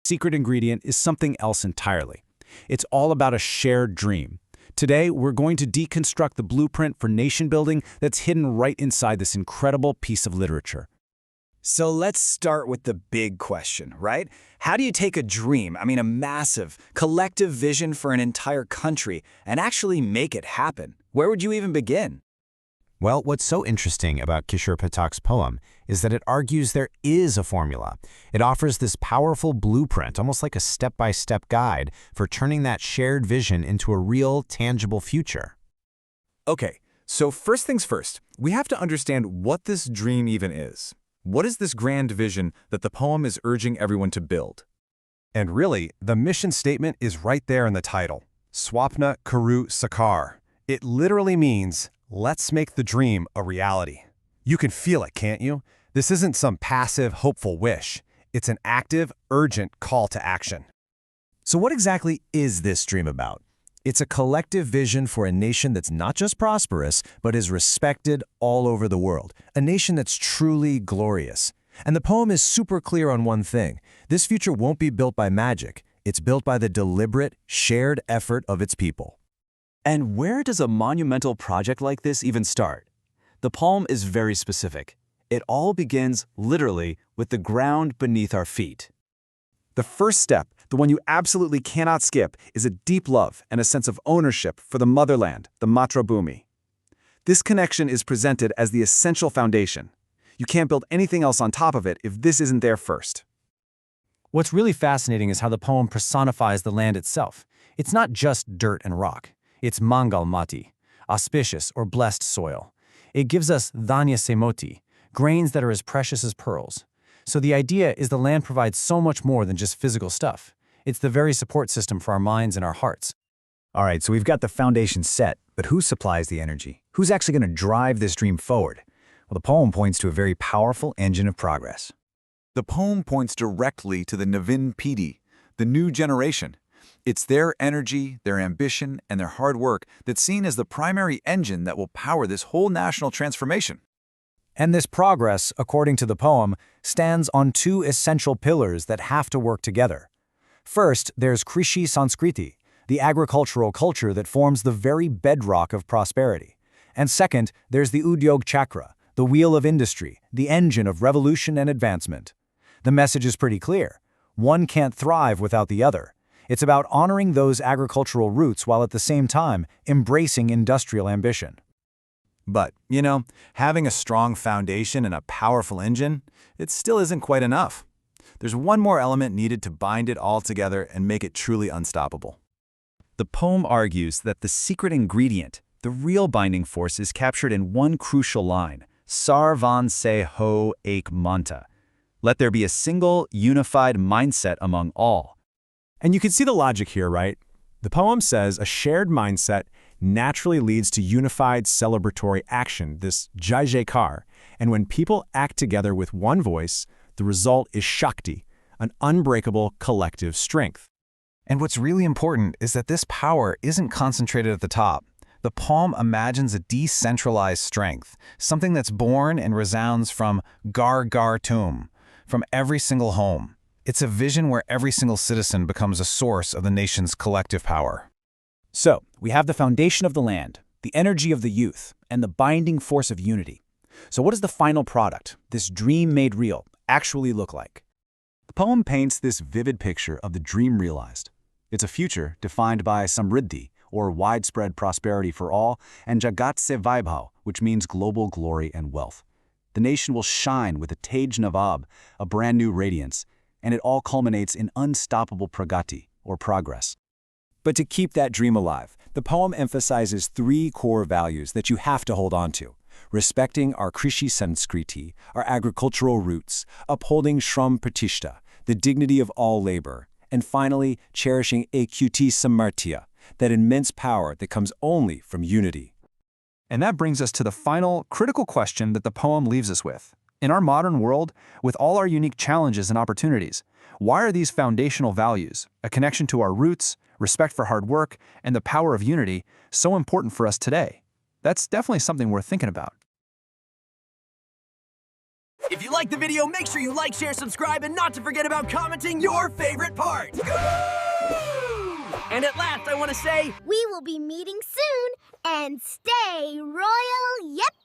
Secret ingredient is something else entirely. It's all about a shared dream. Today, we're going to deconstruct the blueprint for nation building that's hidden right inside this incredible piece of literature. So let's start with the big question, right? How do you take a dream, a massive, collective vision for an entire country, and actually make it happen? Where would you even begin? Well, what's so interesting about Kishore Pathak's poem is that it argues there is a formula. It offers this powerful blueprint, almost like a step-by-step guide for turning that shared vision into a real, tangible future. Okay, so first things first, we have to understand what this dream even is. What is this grand vision that the poem is urging everyone to build? And really, the mission statement is right there in the title, Svapna Karu Sakar. It literally means, let's make the dream a reality. You can feel it, can't you? This isn't some passive, hopeful wish. It's an active, urgent call to action. So what exactly is this dream about? It's a collective vision for a nation that's not just prosperous, but is respected all over the world. A nation that's truly glorious. And the poem is super clear on one thing. This future won't be built by magic. It's built by the deliberate, shared effort of its people. And where does a monumental project like this even start? The poem is very specific. It all begins, literally, with the ground beneath our feet. The first step, the one you absolutely cannot skip, is a deep love and a sense of ownership for the motherland, the Matrabhumi. This connection is presented as the essential foundation. You can't build anything else on top of it if this isn't there first. What's really fascinating is how the poem personifies the land itself. It's not just dirt and rock. It's Mangal Mati, auspicious or blessed soil. It gives us Dhanya Semoti, grains that are as precious as pearls. So the idea is the land provides so much more than just physical stuff. It's the very support system for our minds and our hearts. All right, so we've got the foundation set, but who supplies the energy? Who's actually going to drive this dream forward? Well, the poem points to a very powerful engine of progress. The poem points directly to the Navin Pidi, the new generation. It's their energy, their ambition, and their hard work that's seen as the primary engine that will power this whole national transformation. And this progress, according to the poem, stands on two essential pillars that have to work together. First, there's Krishi Sanskriti, the agricultural culture that forms the very bedrock of prosperity. And second, there's the Udyog Chakra, the wheel of industry, the engine of revolution and advancement. The message is pretty clear. One can't thrive without the other. It's about honoring those agricultural roots while at the same time embracing industrial ambition. But, having a strong foundation and a powerful engine, it still isn't quite enough. There's one more element needed to bind it all together and make it truly unstoppable. The poem argues that the secret ingredient, the real binding force, is captured in one crucial line, Sarvan Se Ho Ek Manta. Let there be a single, unified mindset among all. And you can see the logic here, right? The poem says a shared mindset naturally leads to unified celebratory action, this Jai Jaikar, and when people act together with one voice, the result is Shakti, an unbreakable collective strength. And what's really important is that this power isn't concentrated at the top. The poem imagines a decentralized strength, something that's born and resounds from Gar Gar Tum, from every single home. It's a vision where every single citizen becomes a source of the nation's collective power. So, we have the foundation of the land, the energy of the youth, and the binding force of unity. So what does the final product, this dream made real, actually look like? The poem paints this vivid picture of the dream realized. It's a future defined by Samriddhi, or widespread prosperity for all, and Jagat Se Vaibhav, which means global glory and wealth. The nation will shine with a Tej Navab, a brand new radiance, and it all culminates in unstoppable pragati, or progress. But to keep that dream alive, the poem emphasizes three core values that you have to hold on to: respecting our Krishi Sanskriti, our agricultural roots, upholding Shram Pratishta, the dignity of all labor, and finally, cherishing Akyuti Samarthya, that immense power that comes only from unity. And that brings us to the final, critical question that the poem leaves us with. In our modern world, with all our unique challenges and opportunities, why are these foundational values, a connection to our roots, respect for hard work, and the power of unity so important for us today. That's definitely something worth thinking about. If you liked the video, make sure you like, share, subscribe, and not to forget about commenting your favorite part. And at last, I want to say, we will be meeting soon, and stay royal, yep!